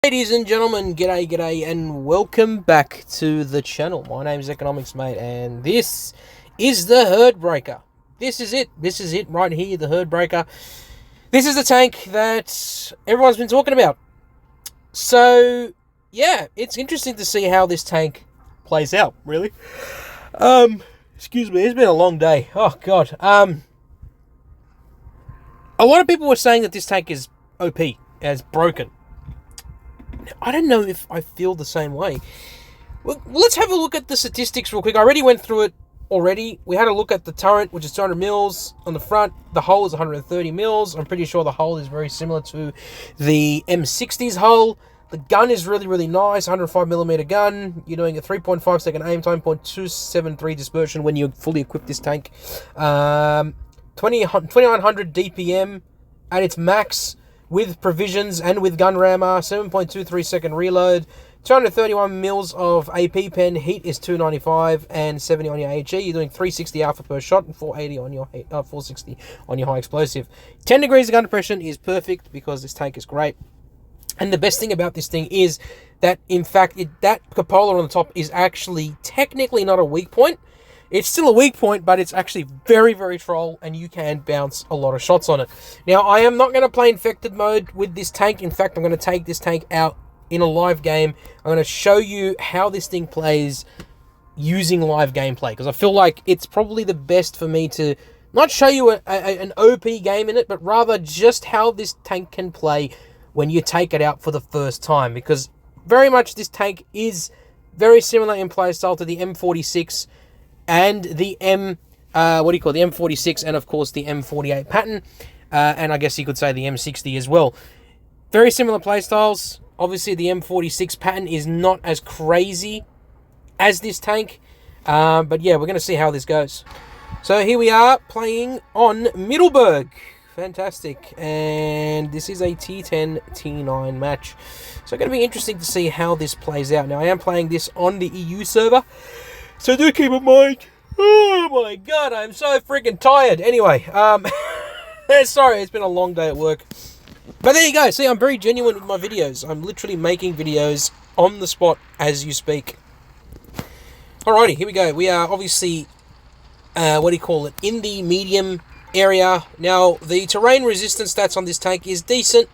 Ladies and gentlemen, g'day, and welcome back to the channel. My name's Economics Mate, and this is the Herdbreaker. This is it right here, the Herdbreaker. This is the tank that everyone's been talking about. So, yeah, it's interesting to see how this tank plays out, really. Excuse me, it's been a long day. Oh, God. A lot of people were saying that this tank is OP, as broken. I don't know if I feel the same way. Well, let's have a look at the statistics real quick. I already went through it already. We had a look at the turret, which is 200 mils on the front. The hull is 130 mils. I'm pretty sure the hull is very similar to the M60's hull. The gun is really, really nice. 105mm gun. You're doing a 3.5 second aim time, 0.273 dispersion when you fully equip this tank. 2900 DPM at its max, with provisions and with gun rammer, 7.23 second reload, 231 mils of AP pen, heat is 295 and 70 on your HE. You're doing 360 alpha per shot and 480 on your 460 on your high explosive. 10 degrees of gun depression is perfect because this tank is great. And the best thing about this thing is that, in fact, that cupola on the top is actually technically not a weak point. It's still a weak point, but it's actually very, very troll, and you can bounce a lot of shots on it. Now, I am not going to play infected mode with this tank. In fact, I'm going to take this tank out in a live game. I'm going to show you how this thing plays using live gameplay, because I feel like it's probably the best for me to not show you an OP game in it, but rather just how this tank can play when you take it out for the first time, because very much this tank is very similar in playstyle to the M46 and the M46, and of course the M48 pattern, and I guess you could say the M60 as well. Very similar playstyles. Obviously the M46 pattern is not as crazy as this tank, but yeah, we're going to see how this goes. So here we are playing on Middleburg. Fantastic, and this is a T10 T9 match, so it's going to be interesting to see how this plays out. Now, I am playing this on the EU server, so do keep in mind. Oh my god, I'm so freaking tired. Anyway, sorry, it's been a long day at work. But there you go. See, I'm very genuine with my videos. I'm literally making videos on the spot as you speak. Alrighty, here we go. We are obviously, in the medium area. Now, the terrain resistance stats on this tank is decent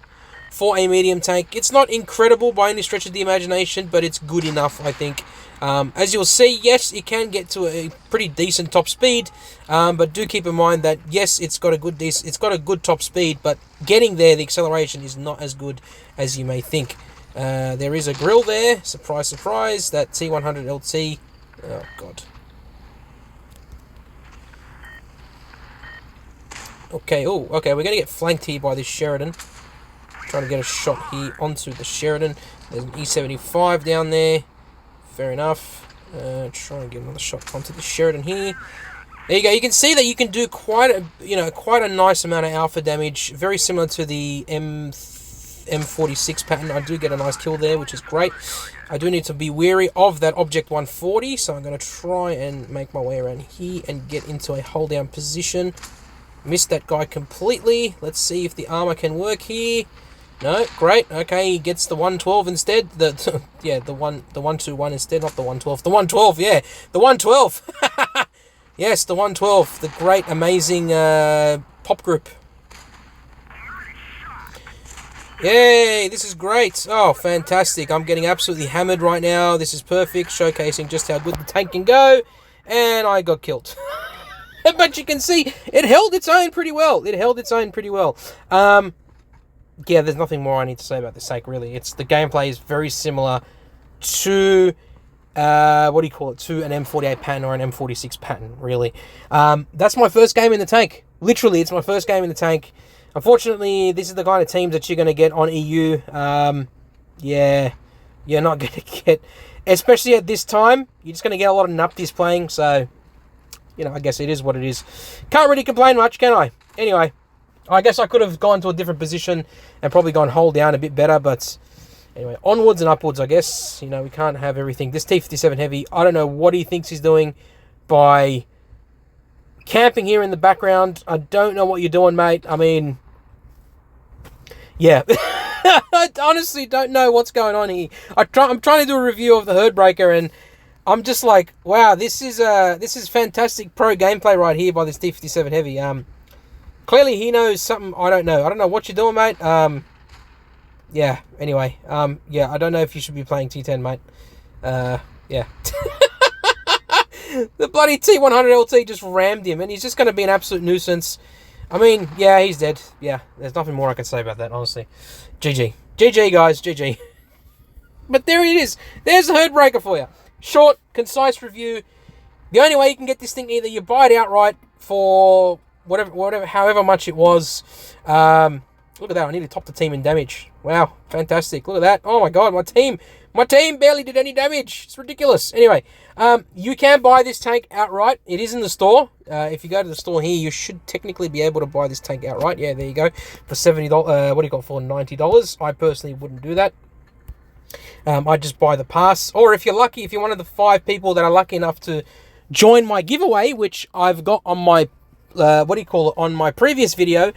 for a medium tank. It's not incredible by any stretch of the imagination, but it's good enough, I think. As you'll see, yes, it can get to a pretty decent top speed, but do keep in mind that yes, it's got a good top speed, but getting there, the acceleration is not as good as you may think. There is a grill there, surprise, surprise. That T100 LT. Oh god. Okay, we're gonna get flanked here by this Sheridan. Trying to get a shot here onto the Sheridan. There's an E75 down there. Fair enough. Try and get another shot onto the Sheridan here. There you go. You can see that you can do quite a nice amount of alpha damage. Very similar to the M46 pattern. I do get a nice kill there, which is great. I do need to be wary of that Object 140, so I'm going to try and make my way around here and get into a hold down position. Missed that guy completely. Let's see if the armor can work here. No, great. Okay, he gets the 112 instead. The 121 instead, not the 112. The 112, yeah, the 112. Yes, the 112. The great, amazing pop group. Yay! This is great. Oh, fantastic! I'm getting absolutely hammered right now. This is perfect, showcasing just how good the tank can go. And I got killed. But you can see it held its own pretty well. Yeah, there's nothing more I need to say about this tank, really. The gameplay is very similar to, to an M48 pattern or an M46 pattern, really. That's my first game in the tank. Literally, it's my first game in the tank. Unfortunately, this is the kind of teams that you're going to get on EU. Yeah, you're not going to get, especially at this time, you're just going to get a lot of nupties playing, so, I guess it is what it is. Can't really complain much, can I? Anyway, I guess I could have gone to a different position and probably gone hold down a bit better, but anyway, onwards and upwards, I guess. We can't have everything. This T57 Heavy, I don't know what he thinks he's doing by camping here in the background. I don't know what you're doing, mate. I mean, yeah. I honestly don't know what's going on here. I'm trying to do a review of the Herdbreaker, and I'm just like, wow, this is fantastic pro gameplay right here by this T57 Heavy. Clearly he knows something I don't know. I don't know what you're doing, mate. Yeah. Anyway, yeah, I don't know if you should be playing T10, mate. Yeah. The bloody T100 LT just rammed him, and he's just going to be an absolute nuisance. I mean, yeah, he's dead. Yeah, there's nothing more I can say about that, honestly. GG. GG, guys. GG. But there it is. There's the Herdbreaker for you. Short, concise review. The only way you can get this thing, either you buy it outright for whatever, however much it was. Look at that. I nearly topped the team in damage. Wow, fantastic. Look at that. Oh my god, my team barely did any damage. It's ridiculous. Anyway, you can buy this tank outright. It is in the store. If you go to the store here, you should technically be able to buy this tank outright. Yeah, there you go. For $70, what do you got, for $90? I personally wouldn't do that. I'd just buy the pass. Or if you're lucky, if you're one of the 5 people that are lucky enough to join my giveaway, which I've got on my, on my previous video,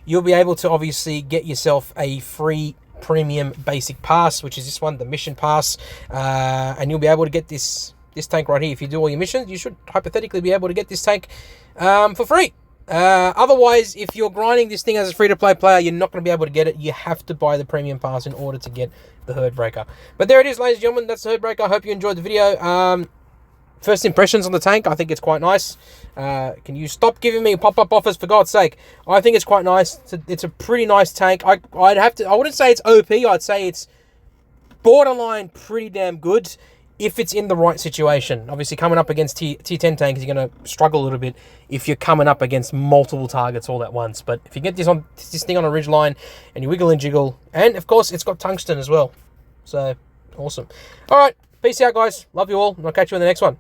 you'll be able to obviously get yourself a free premium basic pass, which is this one, the mission pass, and you'll be able to get this tank right here. If you do all your missions, you should hypothetically be able to get this tank for free. Otherwise, if you're grinding this thing as a free-to-play player, you're not going to be able to get it. You have to buy the premium pass in order to get the Herdbreaker. But there it is, ladies and gentlemen. That's the Herdbreaker. I hope you enjoyed the video. First impressions on the tank, I think it's quite nice. Can you stop giving me pop-up offers, for God's sake? I think it's quite nice. It's a pretty nice tank. I wouldn't say it's OP. I'd say it's borderline pretty damn good if it's in the right situation. Obviously, coming up against T10 tanks, you're going to struggle a little bit if you're coming up against multiple targets all at once. But if you get this thing on a ridgeline and you wiggle and jiggle, and of course, it's got tungsten as well. So, awesome. All right, peace out, guys. Love you all, and I'll catch you in the next one.